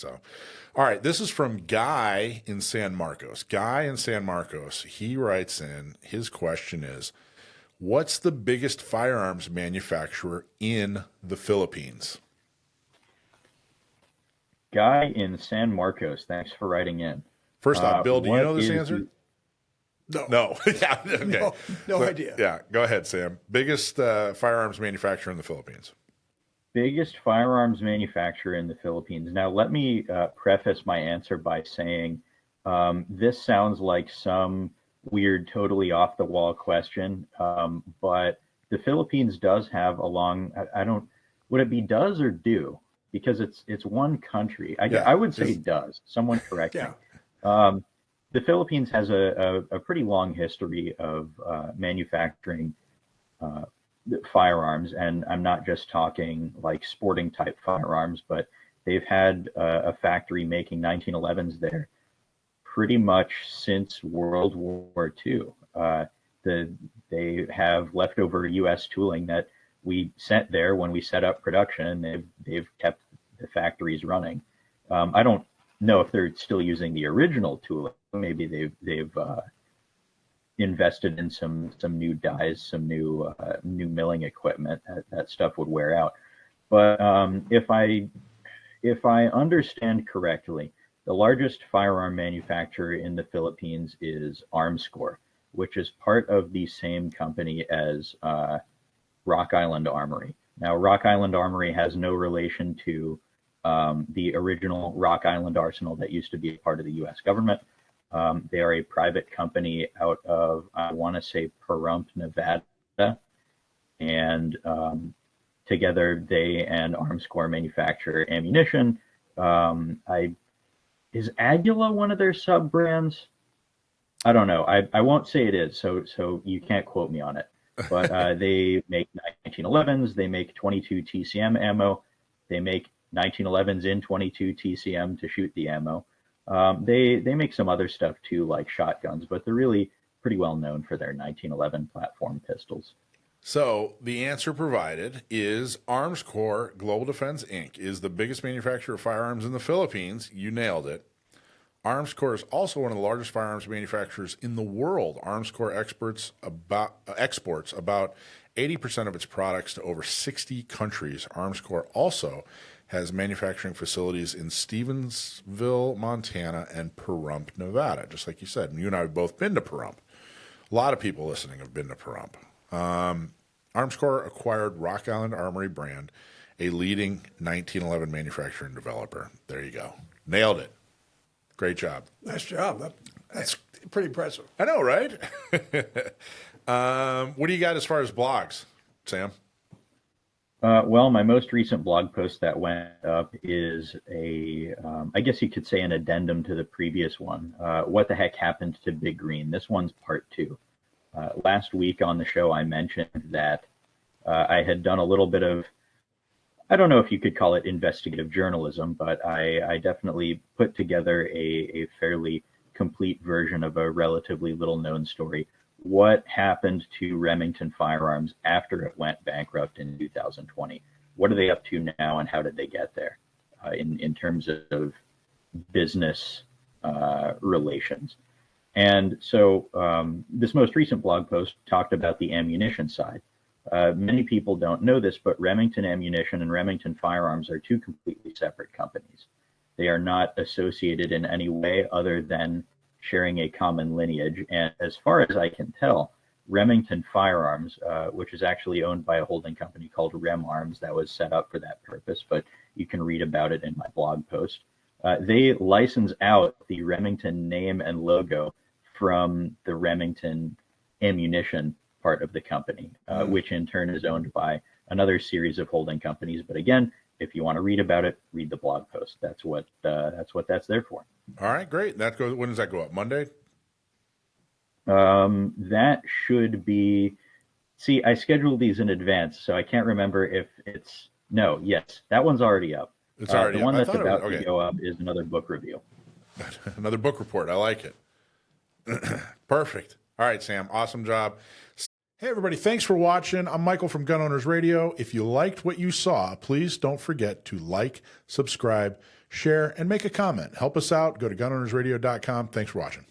So, all right, this is from Guy in San Marcos. Guy in San Marcos, he writes in, his question is, what's the biggest firearms manufacturer in the Philippines? Guy in San Marcos, thanks for writing in. First off, Bill, do you What know this is answer? No. No. Yeah, okay. No idea. Yeah, go ahead, Sam. Biggest firearms manufacturer in the Philippines. biggest firearms manufacturer in the Philippines? Now, let me preface my answer by saying this sounds like some weird, totally off the wall question, but the Philippines does have a long. I don't. Would it be does or do? Because it's one country. Yeah. I would say does. Someone correct me. Yeah. The Philippines has a pretty long history of manufacturing firearms, and I'm not just talking like sporting type firearms, but they've had a factory making 1911s there pretty much since World War II. They have leftover U.S. tooling that we sent there when we set up production, and they've kept the factories running. I don't know if they're still using the original tooling. Maybe they've invested in some new dies, some new milling equipment. That stuff would wear out. But if I understand correctly, the largest firearm manufacturer in the Philippines is Armscor, which is part of the same company as Rock Island Armory. Now, Rock Island Armory has no relation to the original Rock Island Arsenal that used to be a part of the U.S. government. They are a private company out of, I want to say, Pahrump, Nevada. And together, they and Armscor manufacture ammunition. Is Agula one of their sub brands? I don't know. I won't say it is, so you can't quote me on it. But they make 1911s. They make 22 TCM ammo. They make 1911s in 22 TCM to shoot the ammo. They make some other stuff too, like shotguns, but they're really pretty well known for their 1911 platform pistols. So the answer provided is Armscor Global Defense Inc. is the biggest manufacturer of firearms in the Philippines. You nailed it. Armscor is also one of the largest firearms manufacturers in the world. Armscor exports about 80% of its products to over 60 countries. Armscor also has manufacturing facilities in Stevensville, Montana, and Pahrump, Nevada. Just like you said, you and I have both been to Pahrump. A lot of people listening have been to Pahrump. Armscor acquired Rock Island Armory brand, a leading 1911 manufacturer and developer. There you go. Nailed it. Great job. Nice job. That's pretty impressive. I know, right? What do you got as far as blogs, Sam? Well, my most recent blog post that went up is I guess you could say an addendum to the previous one. What the heck happened to Big Green? This one's part 2. Last week on the show, I mentioned that I had done a little bit of, I don't know if you could call it investigative journalism, but I definitely put together a fairly complete version of a relatively little known story. What happened to Remington Firearms after it went bankrupt in 2020? What are they up to now, and how did they get there in terms of business relations? And so this most recent blog post talked about the ammunition side. Many people don't know this, but Remington Ammunition and Remington Firearms are two completely separate companies. They are not associated in any way other than sharing a common lineage. And as far as I can tell, Remington Firearms, which is actually owned by a holding company called Rem Arms that was set up for that purpose, but you can read about it in my blog post. They license out the Remington name and logo from the Remington Ammunition part of the company, which in turn is owned by another series of holding companies. But again, if you want to read about it, read the blog post. That's what that's there for. All right, great. When does that go up? Monday? That should be. See, I scheduled these in advance, so I can't remember if it's. No, yes, that one's already up. It's already the one up. that's about to go up is another book review. Another book report. I like it. Perfect. All right, Sam. Awesome job. Hey, everybody. Thanks for watching. I'm Michael from Gun Owners Radio. If you liked what you saw, please don't forget to like, subscribe, share, and make a comment. Help us out. Go to gunownersradio.com. Thanks for watching.